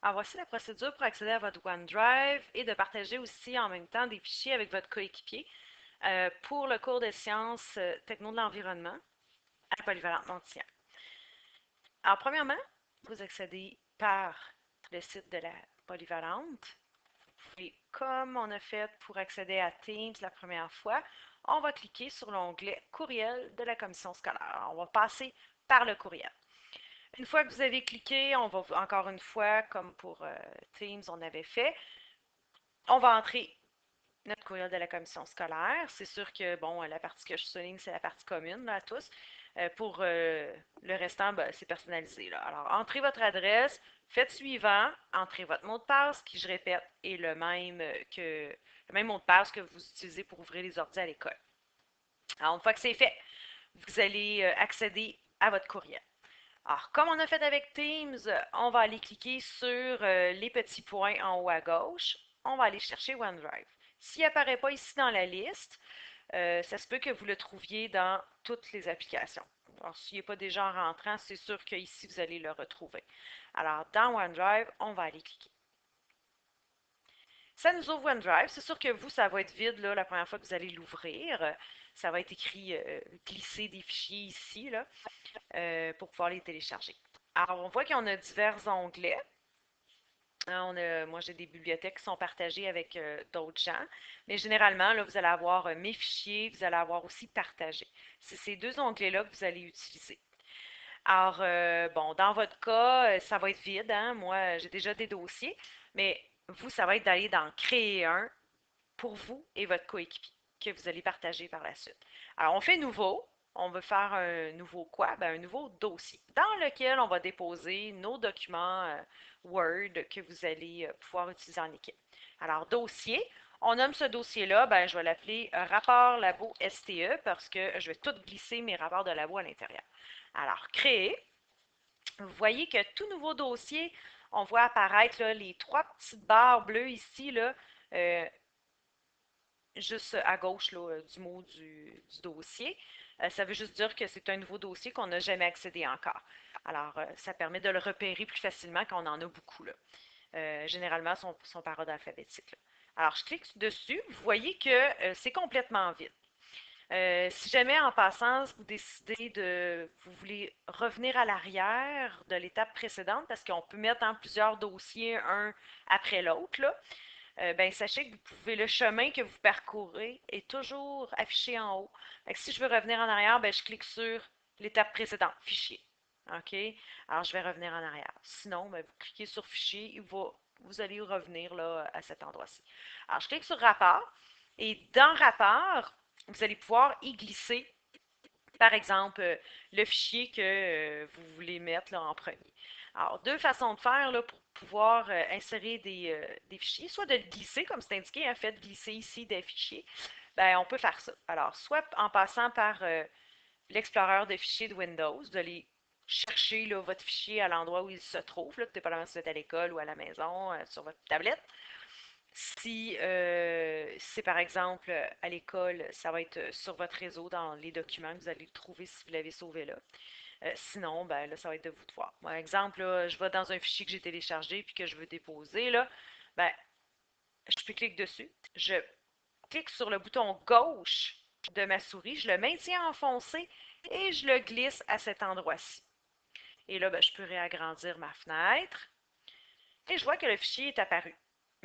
Alors, voici la procédure pour accéder à votre OneDrive et de partager aussi en même temps des fichiers avec votre coéquipier pour le cours de sciences techno de l'environnement à la Polyvalente Montier. Alors, premièrement, vous accédez par le site de la Polyvalente. Et comme on a fait pour accéder à Teams la première fois, on va cliquer sur l'onglet courriel de la commission scolaire. Alors, on va passer par le courriel. Une fois que vous avez cliqué, on va encore une fois, comme pour Teams, on avait fait, on va entrer notre courriel de la commission scolaire. C'est sûr que, bon, la partie que je souligne, c'est la partie commune là, à tous. Pour le restant, ben, c'est personnalisé. Là. Alors, entrez votre adresse, faites suivant, entrez votre mot de passe, qui, je répète, est le même mot de passe que vous utilisez pour ouvrir les ordi à l'école. Alors, une fois que c'est fait, vous allez accéder à votre courriel. Alors, comme on a fait avec Teams, on va aller cliquer sur les petits points en haut à gauche. On va aller chercher OneDrive. S'il n'apparaît pas ici dans la liste, ça se peut que vous le trouviez dans toutes les applications. Alors, s'il n'est pas déjà en rentrant, c'est sûr qu'ici, vous allez le retrouver. Alors, dans OneDrive, on va aller cliquer. Ça nous ouvre OneDrive. C'est sûr que vous, ça va être vide là, la première fois que vous allez l'ouvrir. Ça va être écrit glisser des fichiers ici là, pour pouvoir les télécharger. Alors, on voit qu'on a divers onglets. Moi, j'ai des bibliothèques qui sont partagées avec d'autres gens, mais généralement, là, vous allez avoir mes fichiers, vous allez avoir aussi partagé. C'est ces deux onglets-là que vous allez utiliser. Alors, bon, dans votre cas, ça va être vide, hein? Moi, j'ai déjà des dossiers, mais vous, ça va être d'aller d'en créer un pour vous et votre coéquipier que vous allez partager par la suite. Alors, on fait nouveau. On veut faire un nouveau quoi? Ben, un nouveau dossier dans lequel on va déposer nos documents Word que vous allez pouvoir utiliser en équipe. Alors, dossier, on nomme ce dossier-là, ben, je vais l'appeler rapport labo STE parce que je vais tout glisser mes rapports de labo à l'intérieur. Alors, créer. Vous voyez que tout nouveau dossier, on voit apparaître là, les trois petites barres bleues ici, là, euh, juste à gauche là, du mot du dossier. Ça veut juste dire que c'est un nouveau dossier qu'on n'a jamais accédé encore. Alors, ça permet de le repérer plus facilement quand on en a beaucoup. Là. Généralement, son par ordre alphabétique. Là. Alors, je clique dessus. Vous voyez que c'est complètement vide. Si jamais en passant, vous décidez vous voulez revenir à l'arrière de l'étape précédente, parce qu'on peut mettre en plusieurs dossiers un après l'autre, là, ben, sachez que vous pouvez, le chemin que vous parcourez est toujours affiché en haut. Fait que si je veux revenir en arrière, ben, je clique sur l'étape précédente, fichier. OK? Alors, je vais revenir en arrière. Sinon, ben, vous cliquez sur fichier et vous allez revenir là, à cet endroit-ci. Alors, je clique sur rapport et dans rapport, vous allez pouvoir y glisser, par exemple, le fichier que vous voulez mettre là, en premier. Alors, deux façons de faire là, pour pouvoir insérer des fichiers, soit de le glisser, comme c'est indiqué, en fait, glisser ici des fichiers. Ben, on peut faire ça. Alors, soit en passant par l'explorateur de fichiers de Windows, vous allez chercher là, votre fichier à l'endroit où il se trouve, là, dépendamment si vous êtes à l'école ou à la maison, sur votre tablette. Si c'est par exemple à l'école, ça va être sur votre réseau dans les documents que vous allez le trouver si vous l'avez sauvé là. Sinon, ben là, ça va être de vous de voir. Par exemple, là, je vais dans un fichier que j'ai téléchargé puis que je veux déposer, là, ben, je clique dessus. Je clique sur le bouton gauche de ma souris, je le maintiens enfoncé et je le glisse à cet endroit-ci. Et là, ben, je peux réagrandir ma fenêtre et je vois que le fichier est apparu.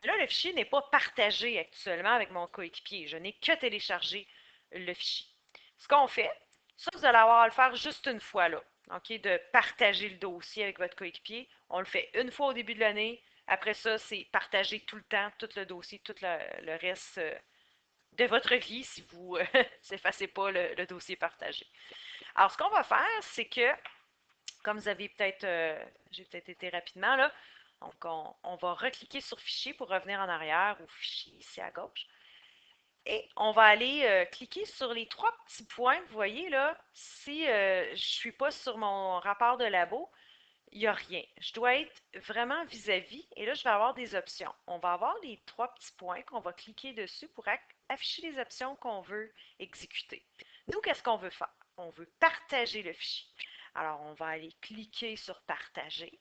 Mais là, le fichier n'est pas partagé actuellement avec mon coéquipier. Je n'ai que téléchargé le fichier. Ce qu'on fait, ça, vous allez avoir à le faire juste une fois, là. OK, de partager le dossier avec votre coéquipier. On le fait une fois au début de l'année. Après ça, c'est partager tout le temps, tout le dossier, tout le reste de votre vie si vous n'effacez pas le dossier partagé. Alors, ce qu'on va faire, c'est que, comme vous avez peut-être, j'ai peut-être été rapidement là, donc on va recliquer sur Fichier pour revenir en arrière ou Fichier ici à gauche. Et on va aller cliquer sur les trois petits points. Vous voyez là, si je ne suis pas sur mon rapport de labo, il n'y a rien. Je dois être vraiment vis-à-vis et là, je vais avoir des options. On va avoir les trois petits points qu'on va cliquer dessus pour afficher les options qu'on veut exécuter. Nous, qu'est-ce qu'on veut faire? On veut partager le fichier. Alors, on va aller cliquer sur Partager.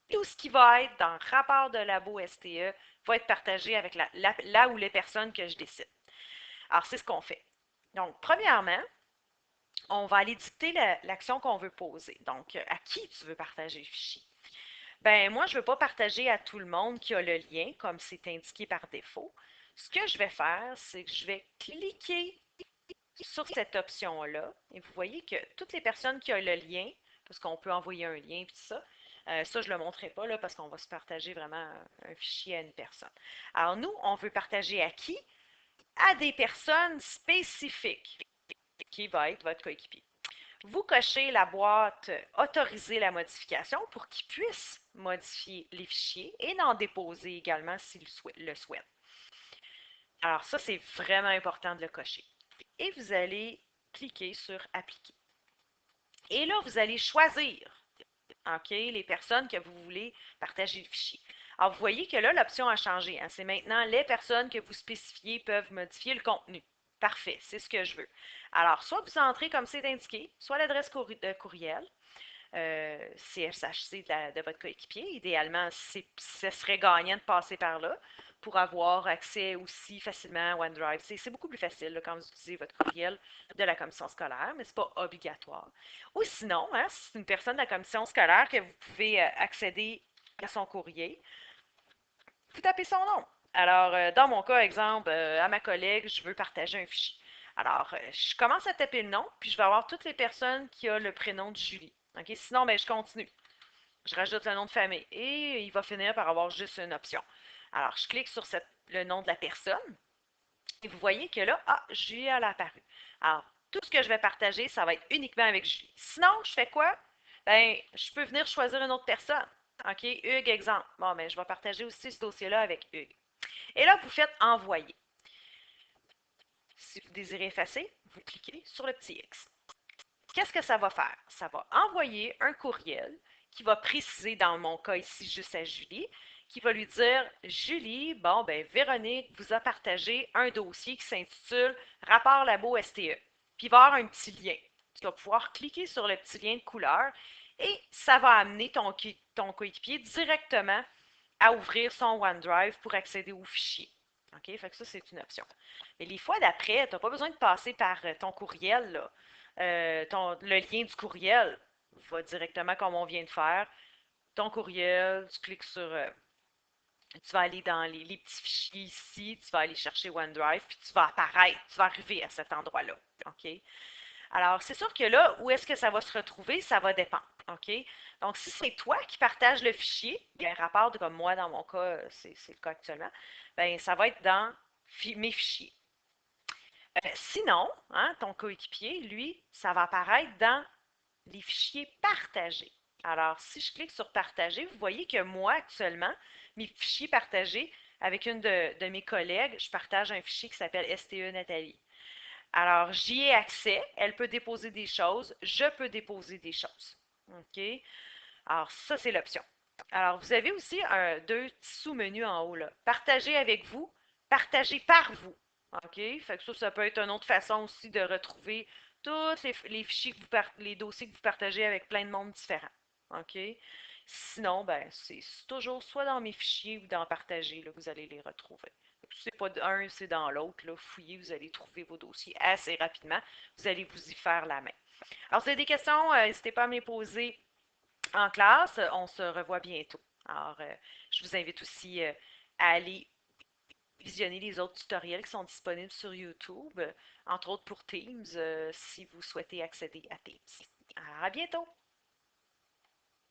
tout ce qui va être dans le rapport de labo STE va être partagé avec là où les personnes que je décide. Alors, c'est ce qu'on fait. Donc, premièrement, on va aller dicter l'action qu'on veut poser. Donc, à qui tu veux partager le fichier? Ben, moi, je ne veux pas partager à tout le monde qui a le lien, comme c'est indiqué par défaut. Ce que je vais faire, c'est que je vais cliquer sur cette option-là. Et vous voyez que toutes les personnes qui ont le lien, parce qu'on peut envoyer un lien et tout ça, ça, je ne le montrerai pas là, parce qu'on va se partager vraiment un fichier à une personne. Alors, nous, on veut partager à qui? À des personnes spécifiques, qui va être votre coéquipier. Vous cochez la boîte Autoriser la modification pour qu'il puisse modifier les fichiers et en déposer également s'il le souhaite. Alors ça, c'est vraiment important de le cocher. Et vous allez cliquer sur Appliquer. Et là, vous allez choisir les personnes que vous voulez partager le fichier. Alors, vous voyez que là, l'option a changé. Hein. C'est maintenant les personnes que vous spécifiez peuvent modifier le contenu. Parfait, c'est ce que je veux. Alors, soit vous entrez comme c'est indiqué, soit l'adresse de courriel, CSHC de votre coéquipier. Idéalement, ce serait gagnant de passer par là pour avoir accès aussi facilement à OneDrive. C'est beaucoup plus facile là, quand vous utilisez votre courriel de la commission scolaire, mais ce n'est pas obligatoire. Ou sinon, hein, si c'est une personne de la commission scolaire que vous pouvez accéder à son courrier, vous tapez son nom. Alors, dans mon cas, exemple, à ma collègue, je veux partager un fichier. Alors, je commence à taper le nom, puis je vais avoir toutes les personnes qui ont le prénom de Julie. OK? Sinon, ben, je continue. Je rajoute le nom de famille et il va finir par avoir juste une option. Alors, je clique sur le nom de la personne et vous voyez que là, Julie elle a apparu. Alors, tout ce que je vais partager, ça va être uniquement avec Julie. Sinon, je fais quoi? Ben, je peux venir choisir une autre personne. OK? Hugues, exemple. Bon, ben, je vais partager aussi ce dossier-là avec Hugues. Et là, vous faites envoyer. Si vous désirez effacer, vous cliquez sur le petit X. Qu'est-ce que ça va faire? Ça va envoyer un courriel qui va préciser, dans mon cas ici, juste à Julie, qui va lui dire Julie, bon, ben, Véronique vous a partagé un dossier qui s'intitule Rapport Labo STE. Puis il va y avoir un petit lien. Tu vas pouvoir cliquer sur le petit lien de couleur et ça va amener ton coéquipier directement à ouvrir son OneDrive pour accéder au fichier. OK? Fait que ça, c'est une option. Mais les fois d'après, tu n'as pas besoin de passer par ton courriel, là. Le lien du courriel va directement comme on vient de faire. Ton courriel, tu cliques sur. Tu vas aller dans les petits fichiers ici, tu vas aller chercher OneDrive, puis tu vas apparaître, tu vas arriver à cet endroit-là. OK? Alors, c'est sûr que là, où est-ce que ça va se retrouver, ça va dépendre. OK? Donc, si c'est toi qui partages le fichier, il y a un rapport comme moi, dans mon cas, c'est le cas actuellement, ben, ça va être dans mes fichiers. Sinon, hein, ton coéquipier, lui, ça va apparaître dans les fichiers partagés. Alors, si je clique sur partager, vous voyez que moi, actuellement, mes fichiers partagés avec une de mes collègues, je partage un fichier qui s'appelle STE Nathalie. Alors, j'y ai accès, elle peut déposer des choses, je peux déposer des choses. OK? Alors, ça, c'est l'option. Alors, vous avez aussi deux petits sous-menus en haut, là. Partager avec vous, partager par vous. OK? Fait que ça peut être une autre façon aussi de retrouver tous les fichiers les dossiers que vous partagez avec plein de monde différents. OK? Sinon, ben, c'est toujours soit dans mes fichiers ou dans partager, là, vous allez les retrouver. Si c'est pas d'un, c'est dans l'autre, là. Fouillez, vous allez trouver vos dossiers assez rapidement. Vous allez vous y faire la main. Alors, si vous avez des questions, n'hésitez pas à me les poser en classe. On se revoit bientôt. Alors, je vous invite aussi à aller visionner les autres tutoriels qui sont disponibles sur YouTube, entre autres pour Teams, si vous souhaitez accéder à Teams. Alors, à bientôt!